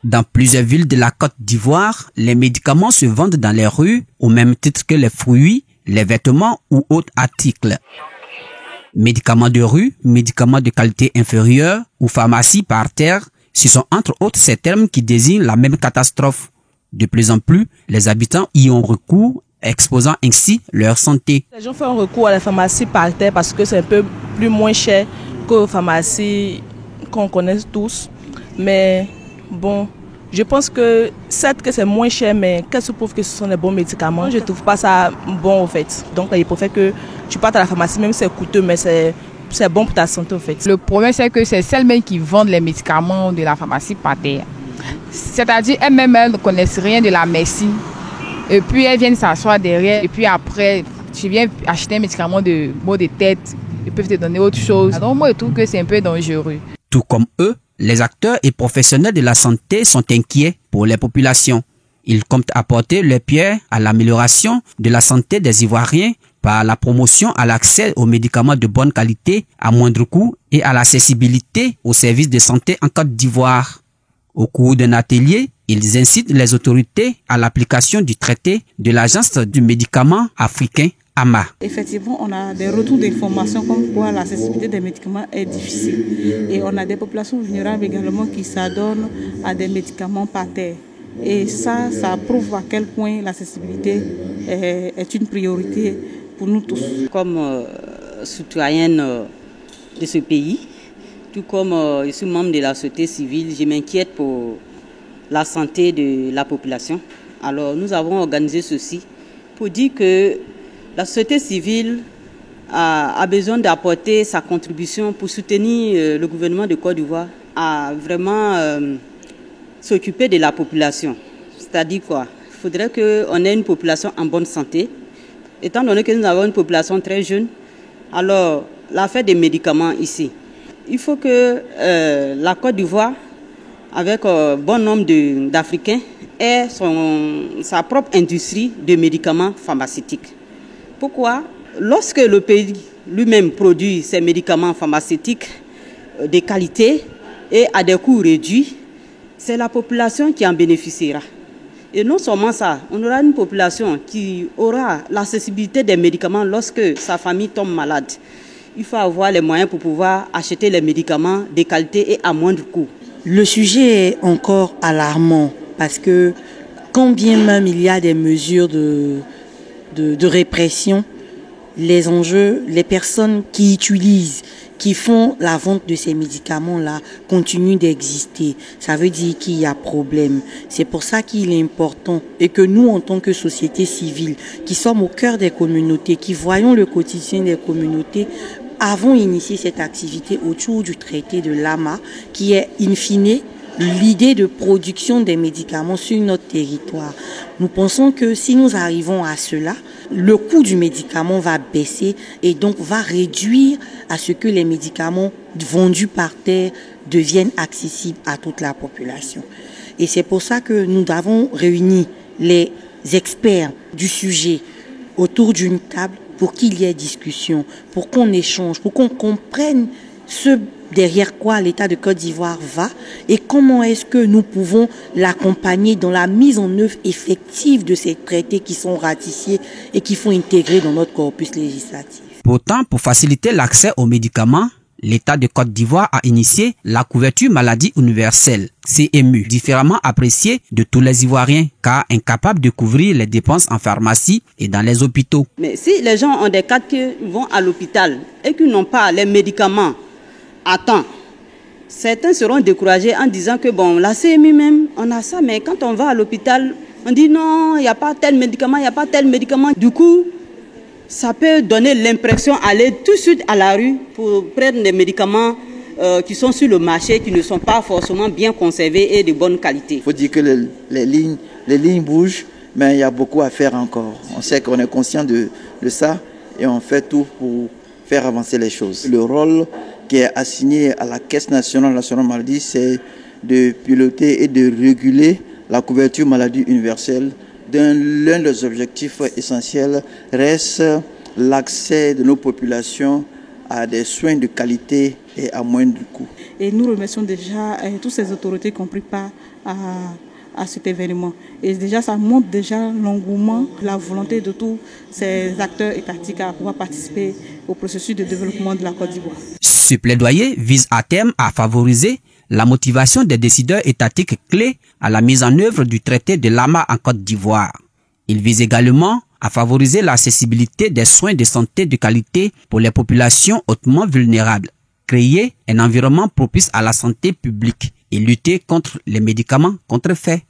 Dans plusieurs villes de la Côte d'Ivoire, les médicaments se vendent dans les rues au même titre que les fruits, les vêtements ou autres articles. Médicaments de rue, médicaments de qualité inférieure ou pharmacie par terre, ce sont entre autres ces termes qui désignent la même catastrophe. De plus en plus, les habitants y ont recours, exposant ainsi leur santé. Les gens font recours à la pharmacie par terre parce que c'est un peu plus moins cher que la pharmacie qu'on connaît tous. Mais bon, je pense que certes que c'est moins cher, mais qu'est-ce qui prouve que ce sont des bons médicaments? Je ne trouve pas ça bon en fait. Donc il préfère que tu partes à la pharmacie, même si c'est coûteux, mais c'est bon pour ta santé en fait. Le problème c'est que c'est celles-mêmes qui vendent les médicaments de la pharmacie par terre. C'est-à-dire elles-mêmes elles ne connaissent rien de la médecine. Et puis elles viennent s'asseoir derrière. Et puis après, tu viens acheter un médicament de maux de tête. Ils peuvent te donner autre chose. Donc moi je trouve que c'est un peu dangereux. Tout comme eux, les acteurs et professionnels de la santé sont inquiets pour les populations. Ils comptent apporter leur pierre à l'amélioration de la santé des Ivoiriens par la promotion à l'accès aux médicaments de bonne qualité à moindre coût et à l'accessibilité aux services de santé en Côte d'Ivoire. Au cours d'un atelier, ils incitent les autorités à l'application du traité de l'Agence du médicament africain AMA. Effectivement, on a des retours d'informations comme quoi l'accessibilité des médicaments est difficile. Et on a des populations vulnérables également qui s'adonnent à des médicaments par terre. Et ça prouve à quel point l'accessibilité est une priorité pour nous tous. Comme citoyenne de ce pays, tout comme je suis membre de la société civile, je m'inquiète pour la santé de la population. Alors nous avons organisé ceci pour dire que la société civile a besoin d'apporter sa contribution pour soutenir le gouvernement de Côte d'Ivoire à vraiment s'occuper de la population. C'est-à-dire quoi? Il faudrait qu'on ait une population en bonne santé. Étant donné que nous avons une population très jeune, alors l'affaire des médicaments ici, il faut que la Côte d'Ivoire, avec un bon nombre d'Africains, ait sa propre industrie de médicaments pharmaceutiques. Pourquoi? Lorsque le pays lui-même produit ses médicaments pharmaceutiques de qualité et à des coûts réduits, c'est la population qui en bénéficiera. Et non seulement ça, on aura une population qui aura l'accessibilité des médicaments lorsque sa famille tombe malade. Il faut avoir les moyens pour pouvoir acheter les médicaments de qualité et à moindre coût. Le sujet est encore alarmant parce que quand bien même il y a des mesures de répression, les enjeux, les personnes qui utilisent, qui font la vente de ces médicaments-là continuent d'exister. Ça veut dire qu'il y a problème. C'est pour ça qu'il est important et que nous, en tant que société civile, qui sommes au cœur des communautés, qui voyons le quotidien des communautés, avons initié cette activité autour du traité de l'AMA, qui est in fine l'idée de production des médicaments sur notre territoire. Nous pensons que si nous arrivons à cela, le coût du médicament va baisser et donc va réduire à ce que les médicaments vendus par terre deviennent accessibles à toute la population. Et c'est pour ça que nous avons réuni les experts du sujet autour d'une table pour qu'il y ait discussion, pour qu'on échange, pour qu'on comprenne ce derrière quoi l'État de Côte d'Ivoire va et comment est-ce que nous pouvons l'accompagner dans la mise en œuvre effective de ces traités qui sont ratifiés et qui sont intégrés dans notre corpus législatif. Pourtant, pour faciliter l'accès aux médicaments, l'État de Côte d'Ivoire a initié la couverture maladie universelle, CMU, différemment appréciée de tous les Ivoiriens, car incapable de couvrir les dépenses en pharmacie et dans les hôpitaux. Mais si les gens ont des cas qui vont à l'hôpital et qui n'ont pas les médicaments à temps, certains seront découragés en disant que bon, la CMU même, on a ça, mais quand on va à l'hôpital, on dit non, il n'y a pas tel médicament, il n'y a pas tel médicament. Du coup, ça peut donner l'impression d'aller tout de suite à la rue pour prendre des médicaments qui sont sur le marché, qui ne sont pas forcément bien conservés et de bonne qualité. Il faut dire que les lignes bougent, mais il y a beaucoup à faire encore. On sait qu'on est conscient de ça et on fait tout pour faire avancer les choses. Le rôle qui est assigné à la Caisse nationale de l'assurance maladie, c'est de piloter et de réguler la couverture maladie universelle. L'un des objectifs essentiels reste l'accès de nos populations à des soins de qualité et à moindre coût. Et nous remercions déjà toutes ces autorités qui ont pris part à cet événement. Et déjà, ça montre déjà l'engouement, la volonté de tous ces acteurs étatiques à pouvoir participer au processus de développement de la Côte d'Ivoire. Ce plaidoyer vise à terme à favoriser la motivation des décideurs étatiques clés à la mise en œuvre du traité de Lama en Côte d'Ivoire. Il vise également à favoriser l'accessibilité des soins de santé de qualité pour les populations hautement vulnérables, créer un environnement propice à la santé publique et lutter contre les médicaments contrefaits.